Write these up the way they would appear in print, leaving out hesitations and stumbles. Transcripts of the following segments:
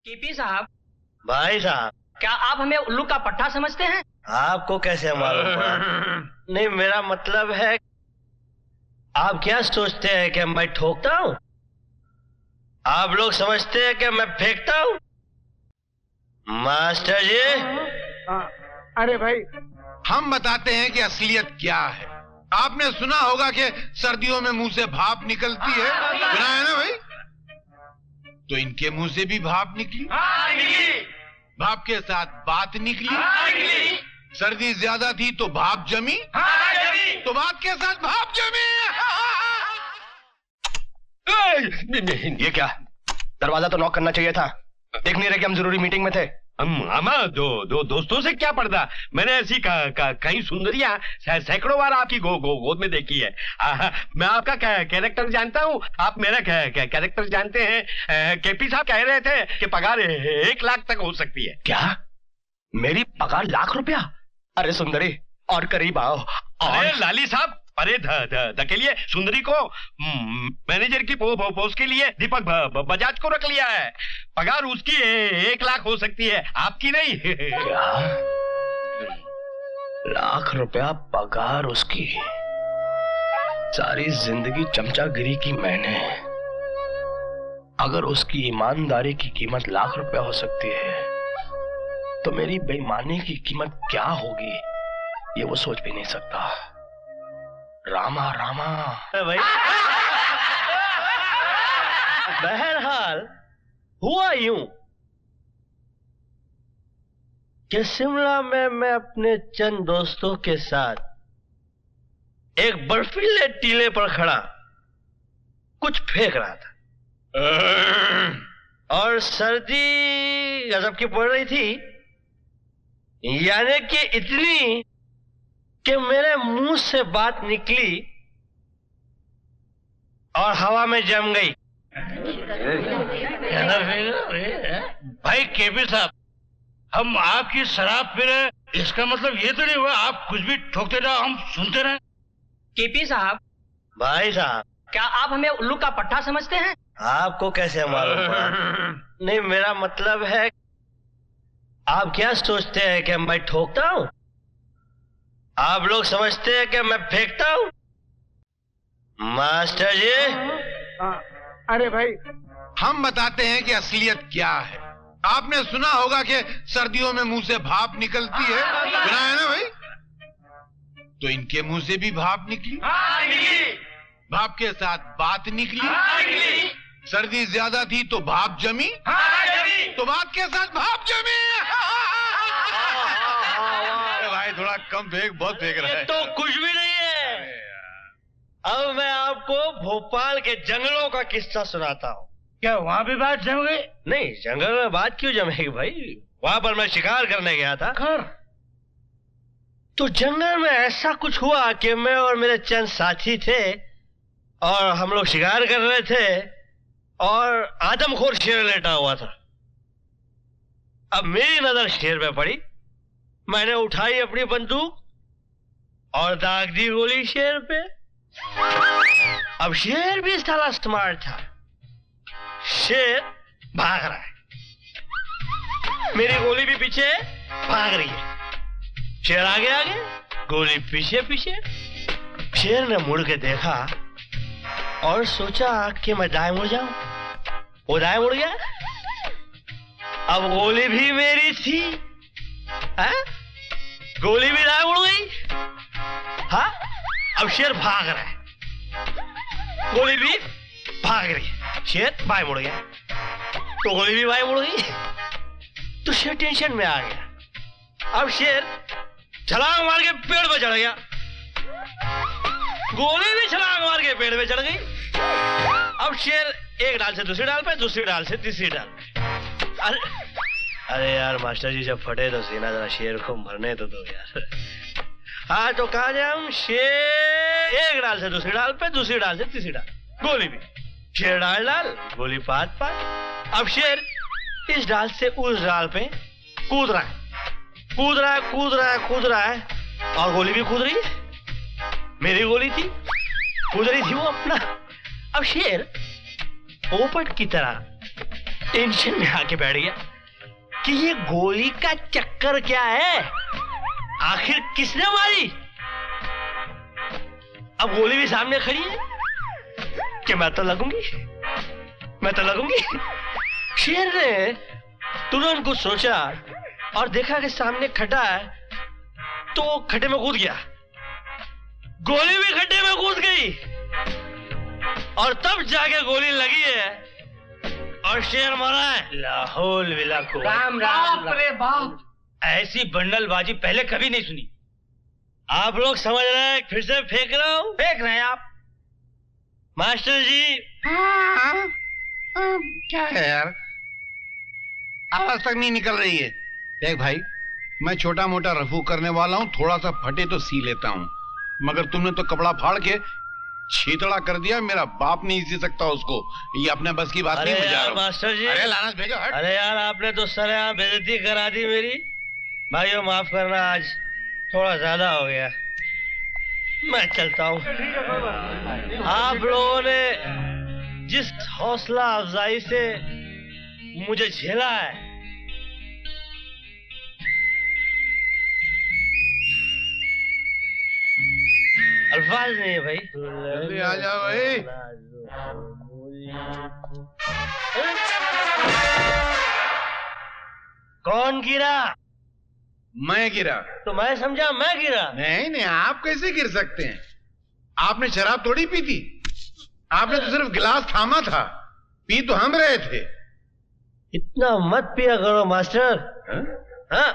KP साहब। भाई साहब, क्या आप हमें उल्लू का पट्टा समझते हैं? आपको कैसे मालूम पड़ा? नहीं, मेरा मतलब है, आप क्या सोचते हैं कि मैं ठोकता हूँ? आप लोग समझते हैं कि मैं फेंकता हूँ? मास्टर जी। अरे भाई, हम बताते हैं कि असलियत क्या है। आपने सुना होगा कि सर्दियों में मुंह से भाप निकलती है, सुना है ना भाई? तो इनके मुंह से भी भाप निकली। भाप के साथ बात निकली। सर्दी ज्यादा थी तो भाप जमी। तो बात के साथ भाप जमी। ये क्या? दरवाजा तो नॉक करना चाहिए था। देख नहीं रहे कि हम जरूरी मीटिंग में थे? हम दो दोस्तों से क्या पर्दा? मैंने ऐसी कई सुंदरियां सैकड़ों बार आपकी गोद में देखी है। मैं आपका कैरेक्टर जानता हूँ, आप मेरा कैरेक्टर जानते हैं। केपी साहब कह रहे थे कि पगार 1 लाख तक हो सकती है। क्या? मेरी पगार 1 लाख रुपया? अरे सुंदरी, और करीब आओ। अरे लाली साहब, अरे धकेलिए सुंदरी को। मैनेजर की पोस्ट के लिए दीपक बजाज को रख लिया है। पगार उसकी 1 लाख हो सकती है, आपकी नहीं। क्या? 1 लाख रुपया पगार उसकी? सारी जिंदगी चमचागिरी की मैंने। अगर उसकी ईमानदारी की कीमत 1 लाख रुपया हो सकती है, तो मेरी बेईमानी की कीमत क्या होगी, ये वो सोच भी नहीं सकता। रामा रामा भाई। बहरहाल हुआ यूं कि शिमला में मैं अपने चंद दोस्तों के साथ एक बर्फीले टीले पर खड़ा कुछ फेंक रहा था, और सर्दी गजब की पड़ रही थी, यानी कि इतनी कि मेरे मुंह से बात निकली और हवा में जम गई। भाई केपी साहब, हम आपकी शराब पी रहे, इसका मतलब ये तो नहीं हुआ आप कुछ भी ठोकते रहो, हम सुनते रहे। केपी साहब। भाई साहब, क्या आप हमें उल्लू का पट्टा समझते हैं? आपको कैसे मालूम पड़ा? नहीं, मेरा मतलब है, आप क्या सोचते हैं कि मैं ठोकता हूँ? आप लोग समझते हैं कि मैं फेंकता हूँ? मास्टर जी। अरे भाई, हम बताते हैं कि असलियत क्या है। आपने सुना होगा कि सर्दियों में मुंह से भाप निकलती है, सुना है ना भाई? तो इनके मुंह से भी भाप निकली। भाप के साथ बात निकली। सर्दी ज्यादा थी तो भाप जमी। तो बात के साथ भाप जमी। भाई थोड़ा कम फेंक, बहुत फेंक रहा है। तो कुछ भी नहीं है। अब मैं आपको भोपाल के जंगलों का किस्सा सुनाता हूँ। क्या वहाँ भी बात जम गई? नहीं, जंगल में बात क्यों जमेगी भाई? वहां पर मैं शिकार करने गया था। तो जंगल में ऐसा कुछ हुआ कि मैं और मेरे चंद साथी थे, और हम लोग शिकार कर रहे थे, और आदमखोर शेर लेटा हुआ था। अब मेरी नजर शेर पे पड़ी, मैंने उठाई अपनी बंदूक और दाग दी गोली शेर पे। अब शेर भी साला स्मार्ट था। शेर भाग रहा है, मेरी गोली भी पीछे भाग रही है। शेर आगे आगे, गोली पीछे पीछे। शेर ने मुड़ के देखा और सोचा कि मैं दाएं मुड़ जाऊं। वो दाएं मुड़ गया। अब गोली भी मेरी थी, है? गोली भी दाएं मुड़ गई। हाँ, अब शेर भाग रहा है, गोली भी भाग रही है। शेर बाएं मुड़ गया तो गोली भी बाएं मुड़ गई। तो शेर टेंशन में आ गया। अब शेर छलांग मार के पेड़ पे चढ़ गया, गोली भी छलांग मार के पेड़ पे चढ़ गई। अब शेर एक डाल से दूसरी डाल पे, दूसरी डाल से तीसरी डाल पे। अरे यार मास्टर जी, जब फटे तो सीना जरा शेर को मरने तो दो यार। हाँ, तो कहा जाए हम, शेर एक डाल से दूसरी डाल पे, दूसरी डाल से तीसरी डाल, गोली भी शेर डाल डाल, गोली पात पात। अब शेर इस डाल से उस डाल पे कूद रहा है, कूद रहा है, कूद रहा है, कूद रहा है, और गोली भी कूद रही है। मेरी गोली थी, कूद रही थी वो अपना। अब शेर पोपट की तरह टेंशन में आके बैठ गया कि ये गोली का चक्कर क्या है, आखिर किसने मारी। अब गोली भी सामने खड़ी है कि मैं तो लगूंगी। शेर ने तुरंत कुछ सोचा और देखा कि सामने खड्डा है तो खड्डे में कूद गया। गोली भी खड्डे में कूद गई और तब जाके गोली लगी है और शेर मरा है। लाहौल विला को राम राम रे बाप। ऐसी बंडलबाजी पहले कभी नहीं सुनी। आप लोग समझ रहे हैं, फिर से फेंक रहा हूं। फेंक रहे हैं आप। मास्टर जी क्या है यार, आवाज तक नहीं निकल रही है। देख भाई, मैं छोटा मोटा रफू करने वाला हूँ, थोड़ा सा फटे तो सी लेता हूँ, मगर तुमने तो कपड़ा फाड़ के छीतड़ा कर दिया। मेरा बाप नहीं सी सकता उसको, ये अपने बस की बात नहीं। यार मास्टर जी, अरे लानत भेजो, हट। अरे यार आपने तो सरेआम बेइज्जती करा दी मेरी। भाइयों माफ करना, आज थोड़ा ज्यादा हो गया, मैं चलता हूँ। आप लोगों ने जिस हौसला अफजाई से मुझे झेला है, अल्फाज नहीं है भाई। जल्दी आ जाओ भाई। कौन गिरा? मैं गिरा? तो मैं समझा मैं गिरा। नहीं नहीं, आप कैसे गिर सकते हैं? आपने शराब थोड़ी पी थी, आपने तो सिर्फ गिलास थामा था, पी तो हम रहे थे। इतना मत पिया करो मास्टर। हाँ?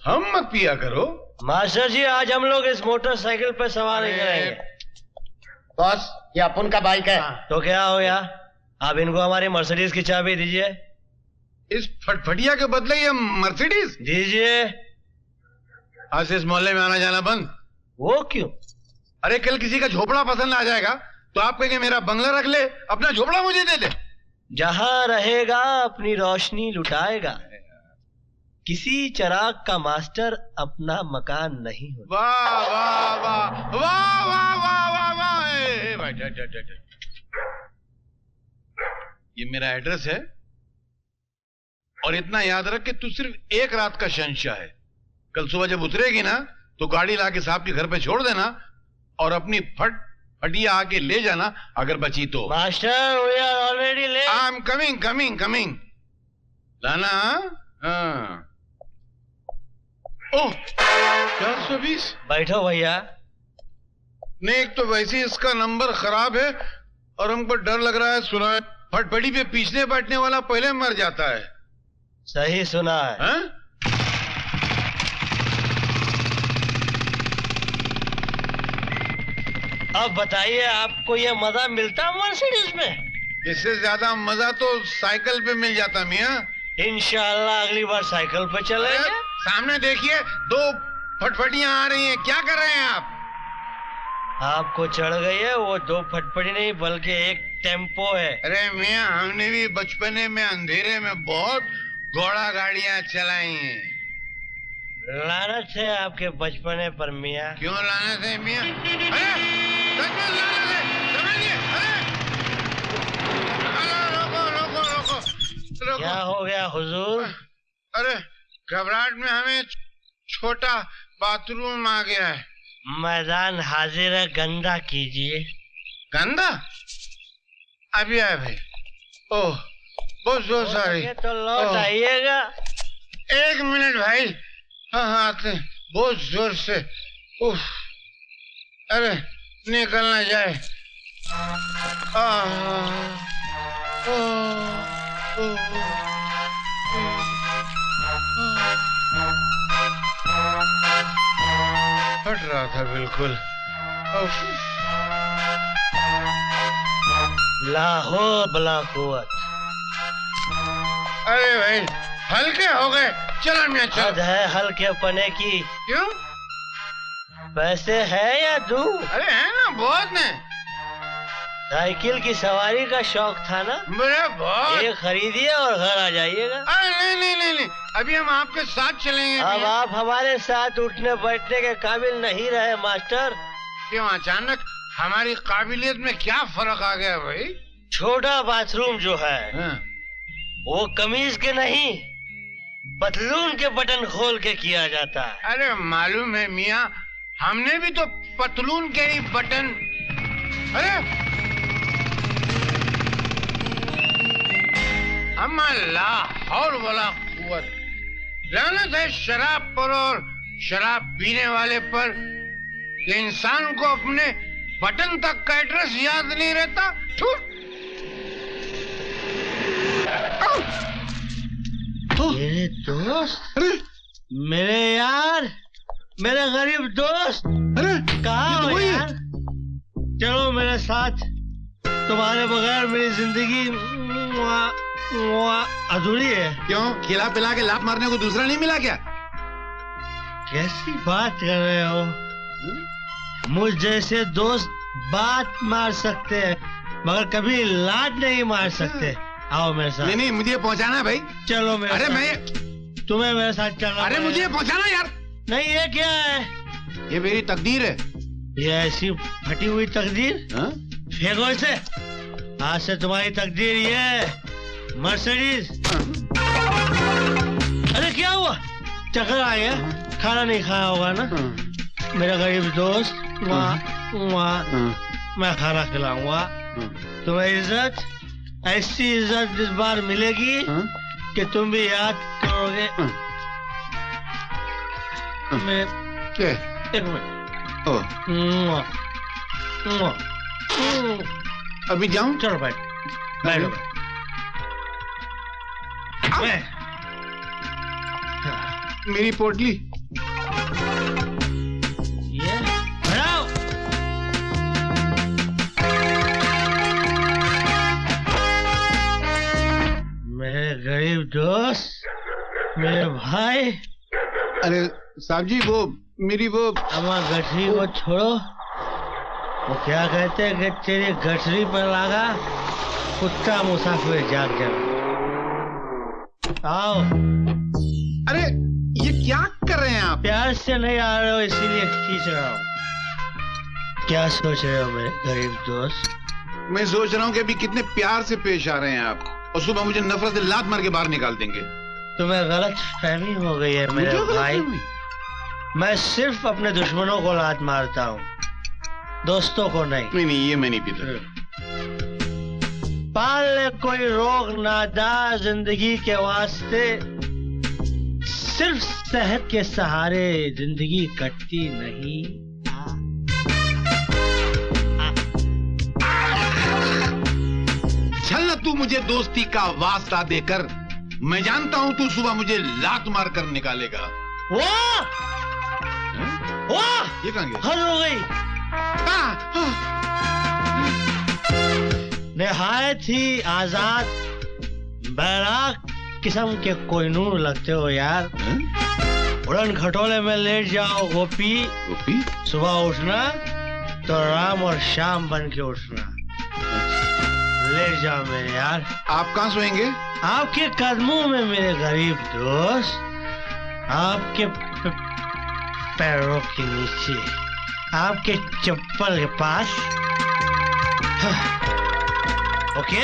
हम मत पिया करो मास्टर जी, आज हम लोग इस मोटरसाइकिल पर सवार नहीं करेंगे। बॉस, ये अपन का बाइक है। तो क्या हो गया, आप इनको हमारी मर्सिडीज की चाबी दीजिए। इस फटफटिया के बदले ये मर्सिडीज दीजिए। आज से इस मोहल्ले में आना जाना बंद। वो क्यों? अरे कल किसी का झोपड़ा पसंद आ जाएगा तो आप कहेंगे मेरा बंगला रख ले, अपना झोपड़ा मुझे दे दे। जहां रहेगा अपनी रोशनी लुटाएगा, किसी चिराग का मास्टर अपना मकान नहीं होता। वाह वाह वाह वाह वाह वाह वाह वाह। भाई ये मेरा एड्रेस है और इतना याद रख कि तू सिर्फ एक रात का शहंशाह है। कल सुबह जब उतरेगी ना तो गाड़ी लाके साहब के घर पे छोड़ देना और अपनी फटिया आके ले जाना अगर बची तो। Master, we are already late. I am coming coming coming. लाना। हाँ। ओह, 420। बैठो भैया। नहीं, एक तो वैसे ही इसका नंबर खराब है और हमको डर लग रहा है। सुना है फटफटी पे पीछने बैठने वाला पहले मर जाता है। सही सुना है। हा? अब बताइए, आपको ये मजा मिलता मर्सिडीज में? इससे ज्यादा मजा तो साइकिल पे मिल जाता मियाँ। इंशाल्लाह अगली बार साइकिल पे चलेंगे। सामने देखिए, 2 फटफटियां आ रही हैं, क्या कर रहे हैं आप? आपको चढ़ गई है, वो 2 फटफटी नहीं बल्कि एक टेम्पो है। अरे मियाँ, हमने भी बचपने में अंधेरे में बहुत घोड़ा गाड़ियां चलाई हैं। लानत है आपके बचपने पर मियाँ। क्यों लानत है मियाँ? अरे लानत है, समझिए। अरे रोको रोको रोको रोको। क्या हो गया हुजूर? अरे घबराहट में हमें छोटा बाथरूम आ गया है। मैदान हाजिर है, गंदा कीजिए। गंदा? अभी आए भाई। ओह, बहुत जोर से आ रही। तो लौट आइएगा। 1 मिनट भाई। हाँ हाँ आते हैं, बहुत जोर से। उफ, अरे निकल ना जाए। फट रहा था बिल्कुल। लाहौर बला कुव्वत। अरे भाई हल्के हो गए, चलो मियाँ हद चलो। है हल्के पने की। क्यों? पैसे है या दूं? अरे है ना, बहुत ने। साइकिल की सवारी का शौक था ना, बड़े बहुत। ये खरीदिए और घर आ जाइएगा। अरे नहीं नहीं नहीं नहीं, अभी हम आपके साथ चलेंगे। अब आप हमारे साथ उठने बैठने के काबिल नहीं रहे मास्टर। क्यों अचानक हमारी काबिलियत में क्या फर्क आ गया भाई? छोटा बाथरूम जो है हाँ। वो कमीज के नहीं पतलून के बटन खोल के किया जाता है। अरे मालूम है मियाँ, हमने भी तो पतलून के ही बटन। अरे अल्लाह हौल वला कुव्वत। लानत है शराब पर और शराब पीने वाले पर कि इंसान को अपने बटन तक का एड्रेस याद नहीं रहता। मेरे दोस्त, मेरे यार, मेरे गरीब दोस्त, अरे कहाँ हो यार? चलो मेरे साथ, तुम्हारे बगैर मेरी जिंदगी अधूरी है। क्यों? खिला पिला के लात मारने को दूसरा नहीं मिला क्या? कैसी बात कर रहे हो? मुझ जैसे दोस्त बात मार सकते हैं मगर कभी लात नहीं मार सकते। आओ मेरे साथ। नहीं मुझे पहुंचाना है भाई। चलो मेरे अरे साथ। मैं तुम्हें मेरे साथ चलना। अरे मुझे पहुंचाना यार। नहीं, ये क्या है? ये मेरी तकदीर है। ये ऐसी फटी हुई तकदीर? हाँ? फेंको इसे। आज से तुम्हारी तकदीर ये मर्सिडीज। अरे क्या हुआ? चक्कर आ गया? खाना नहीं खाया होगा ना? मेरा गरीब दोस्त, मैं खाना खिलाऊंगा। तुम्हें इज्जत, ऐसी इज्जत इस बार मिलेगी कि तुम भी याद करोगे। मैं एक मिनट। अभी जाऊं? चलो भाई, बैठो। मेरी पोटली। ये हटाओ। मेरे गरीब दोस्त, मेरे भाई। अरे साहब जी, वो मेरी वो अम्मा गठरी को छोड़ो। वो क्या कहते हैं कि तेरी गठरी पर लगा कुत्ता मुसाफिर जाग जाए। आओ। अरे ये क्या कर रहे हैं आप? प्यार से नहीं आ रहे हो इसीलिए खींच रहा हूँ। क्या सोच रहे हो मेरे गरीब दोस्त? मैं सोच रहा हूँ कि अभी कितने प्यार से पेश आ रहे हैं आप और सुबह मुझे नफरत से लात मार के बाहर निकाल देंगे। तुम्हें गलत फहमी हो गई है मेरे भाई। मैं सिर्फ अपने दुश्मनों को लात मारता हूँ, दोस्तों को नहीं। नहीं ये मैं नहीं पीता। पाल ले कोई रोग नादा जिंदगी के वास्ते, सिर्फ सेहत के सहारे जिंदगी कटती नहीं। चल ना तू मुझे दोस्ती का वास्ता देकर, मैं जानता हूँ तू सुबह मुझे लात मार कर निकालेगा। वाह वाह, ये कहाँ गया? हद हो गई। निहायत ही आजाद बैराग किस्म के कोहिनूर लगते हो यार। उड़न खटोले में लेट जाओ गोपी, गोपी? सुबह उठना तो राम और शाम बन के उठना। लेट जाओ मेरे यार। आप कहाँ सोएंगे? आपके कदमों में मेरे गरीब दोस्त, आपके पैरों के नीचे, आपके चप्पल के पास। ओके?